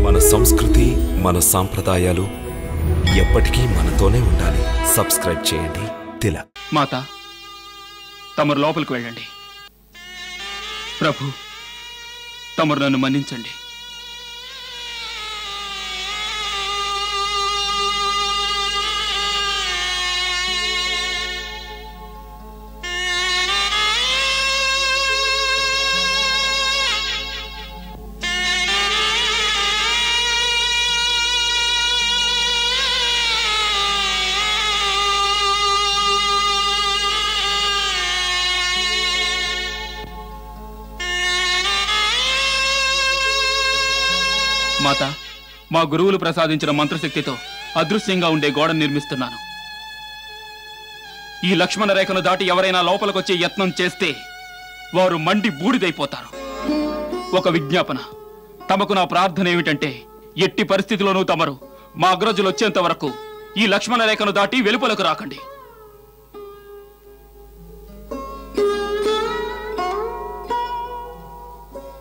మన సంస్కృతి, మన సాంప్రదాయాలు ఎప్పటికీ మనతోనే ఉండాలి. సబ్స్క్రైబ్ చేయండి తిలక్. మాత, తమరు లోపలికి వెళ్ళండి. ప్రభు, తమరు నన్ను మన్నించండి. మాత, మా గురువులు ప్రసాదించిన మంత్రశక్తితో అదృశ్యంగా ఉండే గోడను నిర్మిస్తున్నాను. ఈ లక్ష్మణ రేఖను దాటి ఎవరైనా లోపలికొచ్చే యత్నం చేస్తే వారు మండి బూడిదైపోతారు. ఒక విజ్ఞాపన, తమకు నా ప్రార్థన ఏమిటంటే, ఎట్టి పరిస్థితిలోనూ తమరు మా అగ్రజులు వచ్చేంత వరకు ఈ లక్ష్మణ రేఖను దాటి వెలుపలకు రాకండి.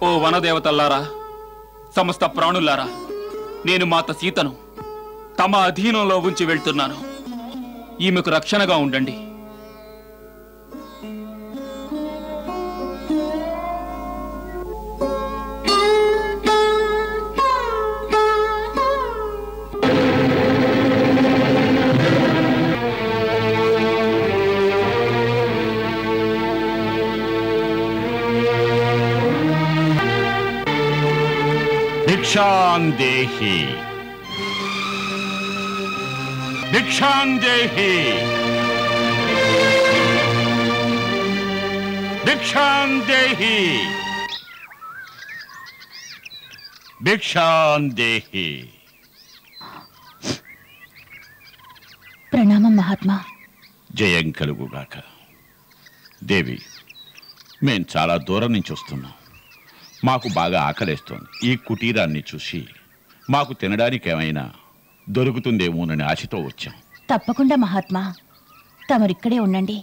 ఓ వనదేవతల్లారా, సమస్త ప్రాణులారా, నేను మాత సీతను తమ అధీనంలో ఉంచి వెళ్తున్నాను. ఈమెకు రక్షణగా ఉండండి. భిక్షాందేహి భిక్షాందేహి భిక్షాందేహి భిక్షాందేహి. ప్రణామం మహాత్మా. జయం కలుగుగాక. దేవి, మేం చాలా దూరం నుంచి వస్తున్నాం. మాకు బాగా ఆకలేస్తోంది. ఈ కుటీరాన్ని చూసి మాకు తినడానికి ఏమైనా దొరుకుతుందేమోనని ఆశతో వచ్చాం. తప్పకుండా మహాత్మా, తమరిక్కడే ఉండండి.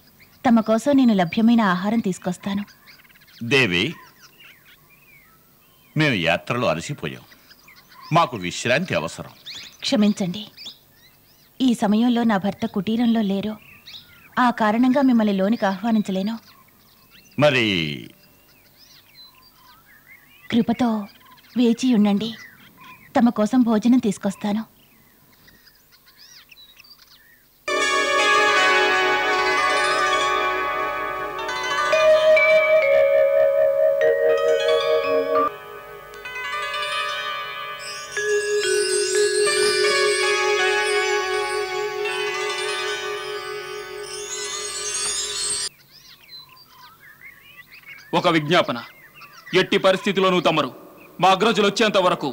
తమ కోసం నేను లభ్యమైన ఆహారం తీసుకొస్తాను. దేవి, మేము యాత్రలో అలసిపోయాం. మాకు విశ్రాంతి అవసరం. క్షమించండి, ఈ సమయంలో నా భర్త కుటీరంలో లేరు. ఆ కారణంగా మిమ్మల్ని లోనికి ఆహ్వానించలేను. మరి కృపతో వేచి ఉండండి. తమ కోసం భోజనం తీసుకొస్తాను. ఒక విజ్ఞాపన, ఎట్టి పరిస్థితిలోనూ తమరు మా అగ్రజులు వచ్చేంత వరకు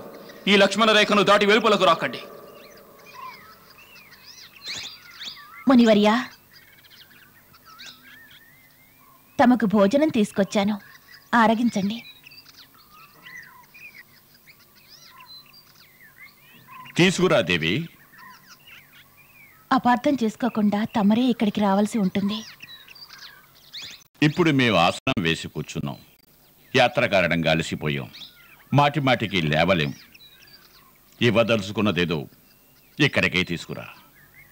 ఈ లక్ష్మణ రేఖను దాటి వెలుపలకు రాకండి. మునివర్యా, తమకు భోజనం తీసుకొచ్చాను, ఆరగించండి. తీసుకురా దేవి. అపార్థం చేసుకోకుండా తమరే ఇక్కడికి రావాల్సి ఉంటుంది. ఇప్పుడు మేము ఆసనం వేసి కూర్చున్నాం. యాత్ర కారణంగా అలసిపోయాం. మాటి మాటికి లేవలేం. ఇవ్వదలుచుకున్నదేదో ఇక్కడికే తీసుకురా.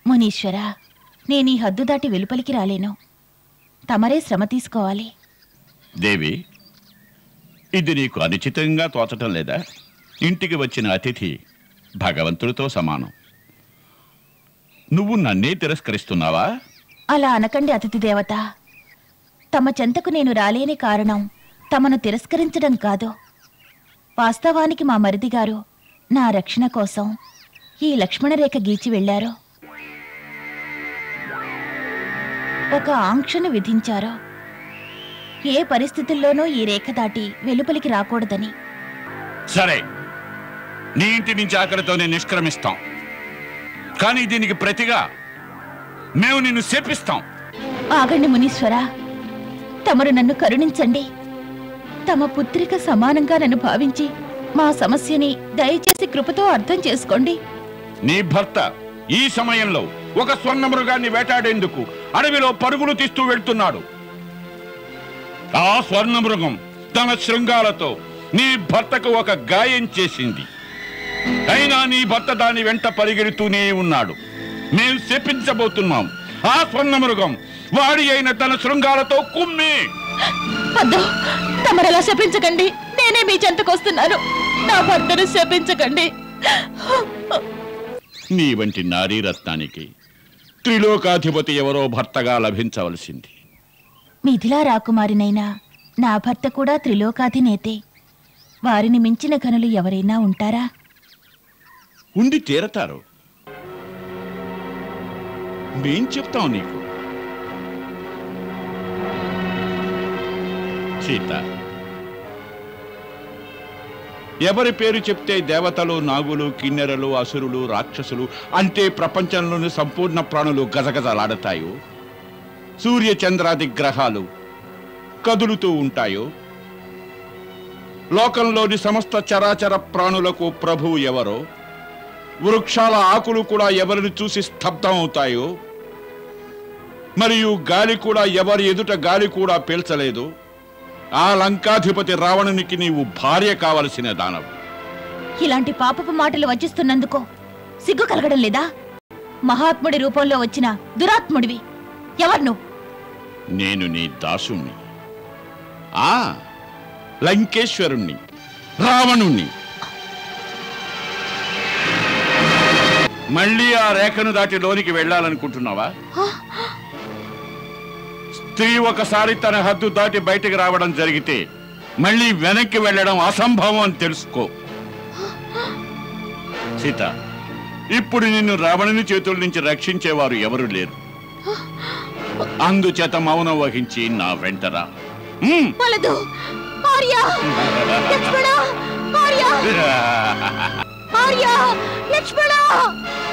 మునీశ్వరా, నేను ఈ హద్దు దాటి వెలుపలికి రాలేను. తమరే శ్రమ తీసుకోవాలి. దేవి, ఇది నీకు అనుచితంగా తోచటం లేదా? ఇంటికి వచ్చిన అతిథి భగవంతుడితో సమానం. నువ్వు నన్నే తిరస్కరిస్తున్నావా? అలా అనకండి అతిథి దేవత. తమ చెంతకు నేను రాలేని కారణం తమను తిరస్కరించడం కాదు. వాస్తవానికి మా మరిదిగారు నా రక్షణ కోసం ఈ లక్ష్మణరేఖ గీచి వెళ్లారు. ఒక ఆంక్షను విధించారు. ఏ పరిస్థితుల్లోనూ ఈ రేఖ దాటి వెలుపలికి రాకూడదని. సరే, నీ ఇంటి నుంచి ఆకలితోనే నిష్క్రమిస్తాం. కానీ దీనికి ప్రతిగా మేము నిన్ను శపిస్తాం. ఆగండి మునీశ్వరా, తమరు నన్ను కరుణించండి. తమ పుత్రిక సమానంగా నన్ను భావించి మా సమస్యని దయచేసి కృపతో అర్థం చేసుకోండి. నీ భర్త ఈ సమయంలో ఒక స్వర్ణ మృగాన్ని వేటాడేందుకు అడవిలో పరుగులు తీస్తూ వెళ్తున్నాడు. ఆ స్వర్ణ మృగం తన శృంగాలతో నీ భర్తకు ఒక గాయం చేసింది. అయినా నీ భర్త దాని వెంట పరిగెడుతూనే ఉన్నాడు. మేము శపించబోతున్నాం. ఆ స్వర్ణ మృగం వాడి అయిన తన శృంగాలతో కుమ్మి. తమరలా శపించకండి. నేనే మీ చెంతకొస్తున్నాను. నా భర్తను శపించకండి. నీ వంటి నారీ రత్నానికి త్రిలోకాధిపతి ఎవరో భర్తగా లభించవలసింది. మిథిలా రాకుమారినైనా నా భర్త కూడా త్రిలోకాధినేతే. వారిని మించిన ఘనులు ఎవరైనా ఉంటారా? ఉండి తీరతారు. మేం చెప్తాం నీకు. సీత, ఎవరి పేరు చెప్తే దేవతలు, నాగులు, కిన్నెరలు, అసురులు, రాక్షసులు అంటే ప్రపంచంలోని సంపూర్ణ ప్రాణులు గజగజలాడతాయో, సూర్య చంద్రాది గ్రహాలు కదులుతూ ఉంటాయో, లోకంలోని సమస్త చరాచర ప్రాణులకు ప్రభువు ఎవరో, వృక్షాల ఆకులు కూడా ఎవరిని చూసి స్తబ్దం అవుతాయో, మరియు గాలి కూడా ఎవరి ఎదుట గాలి కూడా పీల్చలేదు, ఆ లంకాధిపతి రావణునికి నీవు భార్య కావలసిన దానవు. ఇలాంటి పాపపు మాటలు వచిస్తున్నందుకు సిగ్గు కలగడం లేదా? మహాత్ముడి రూపంలో వచ్చిన దురాత్ముడివి. ఎవరు? నేను నీ దాసుణ్ణి, ఆ లంకేశ్వరుణ్ణి, రావణుణ్ణి. మళ్ళీ ఆ రేఖను దాటి లోనికి వెళ్ళాలనుకుంటున్నావా? స్త్రీ ఒకసారి తన హద్దు దాటి బయటికి రావడం జరిగితే మళ్ళీ వెనక్కి వెళ్ళడం అసంభవం అని తెలుసుకో. సీత, ఇప్పుడు నిన్ను రావణుని చేతుల నుంచి రక్షించేవారు ఎవరు లేరు. అందుచేత మౌనం వహించి నా వెంటరా.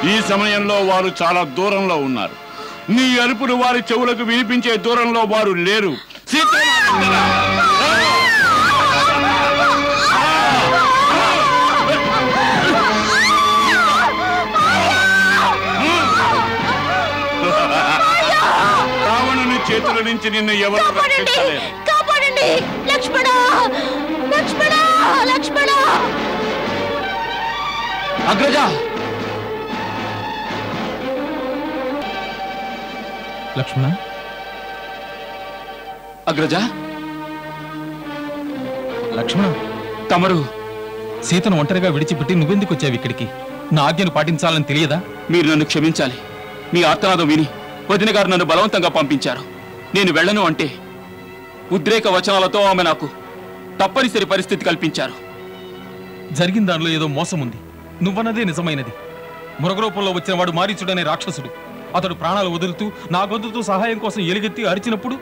ఈ సమయంలో వారు చాలా దూరంలో ఉన్నారు. నీ అరుపులు వారి చెవులకు వినిపించే దూరంలో వారు లేరు. సీత, రావణుని చేతుల నుంచి నిన్ను ఎవరు రక్షించలేరు. అగ్రజ, లక్ష్మణ, అగ్రజ, లక్ష్మణ, తమరు సీతను ఒంటరిగా విడిచిపెట్టి నువ్వెందుకు వచ్చావు ఇక్కడికి? నా ఆజ్ఞను పాటించాలని తెలియదా? మీరు నన్ను క్షమించాలి. మీ ఆర్తనాదం విని వదిన గారు నన్ను బలవంతంగా పంపించారు. నేను వెళ్ళను అంటే ఉద్రేక వచనాలతో ఆమె నాకు తప్పనిసరి పరిస్థితి కల్పించారు. జరిగిన దానిలో ఏదో మోసం ఉంది. నువ్వన్నదే నిజమైనది. మృగరూపంలో వచ్చిన వాడు మారీచుడనే రాక్షసుడు. అతడు ప్రాణాలు వదులుతూ నా గొంతుతో సహాయం కోసం ఎలుగెత్తి అరిచినప్పుడు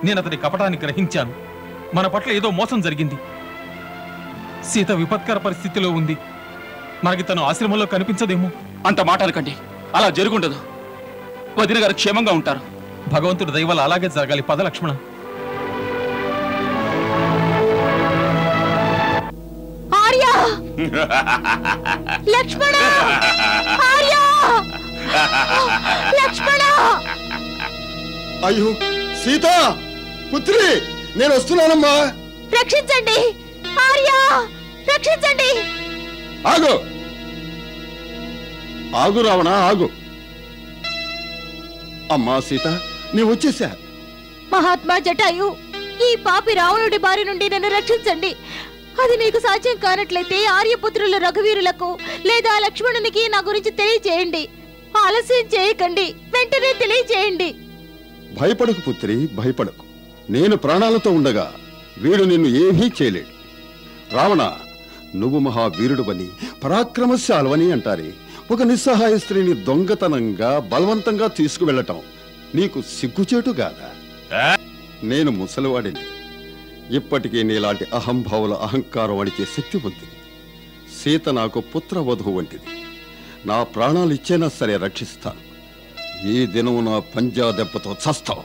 నేను అతడి కపటాన్ని గ్రహించాను. మన పట్ల ఏదో మోసం జరిగింది. సీత విపత్కర పరిస్థితిలో ఉంది. మనకి తను ఆశ్రమంలో కనిపించదేమో. అంత మాట అనకండి. అలా జరుగుండదు. వదిన గారు క్షేమంగా ఉంటారు. భగవంతుడి దయ వల్ల అలాగే జరగాలి. పద లక్ష్మణ. లక్ష్మణ! లక్ష్మణ! అయ్యో సీత పుత్రి, నేను వస్తున్నానమ్మా. రక్షించండి! ఆర్య! రక్షించండి! ఆగు ఆగు రావణ, ఆగు. అమ్మా సీత, నీవు వచ్చేసా. మహాత్మా జటాయు, ఈ పాపి రావణుడి బారి నుండి నన్ను రక్షించండి. అది మీకు సాధ్యం కానట్లయితే ఆర్యపుత్రుల రఘువీరులకు లేదా లక్ష్మణునికి నా గురించి తెలియజేయండి. ఆలస్యం చేయకండి, వెంటనే తెలియజేయండి. భయపడకు పుత్రి, భయపడకు. నేను ప్రాణాలతో ఉండగా వీడు నిన్ను ఏమీ చేయలేడు. రావణ, నువ్వు మహావీరుడువని, పరాక్రమశాలవని అంటారే. ఒక నిస్సహాయ స్త్రీని దొంగతనంగా బలవంతంగా తీసుకువెళ్ళటం నీకు సిగ్గుచేటుగాదా? నేను ముసలివాడిని. ఇప్పటికీ నీలాంటి అహంభావుల అహంకారం అడిచే శక్తి ఉంది. సీత నాకు పుత్రవధువు వంటిది. నా ప్రాణాలు ఇచ్చేనా సరే రక్షిస్తాను. ఈ దినం నా పంజా దెబ్బతో చస్తావు.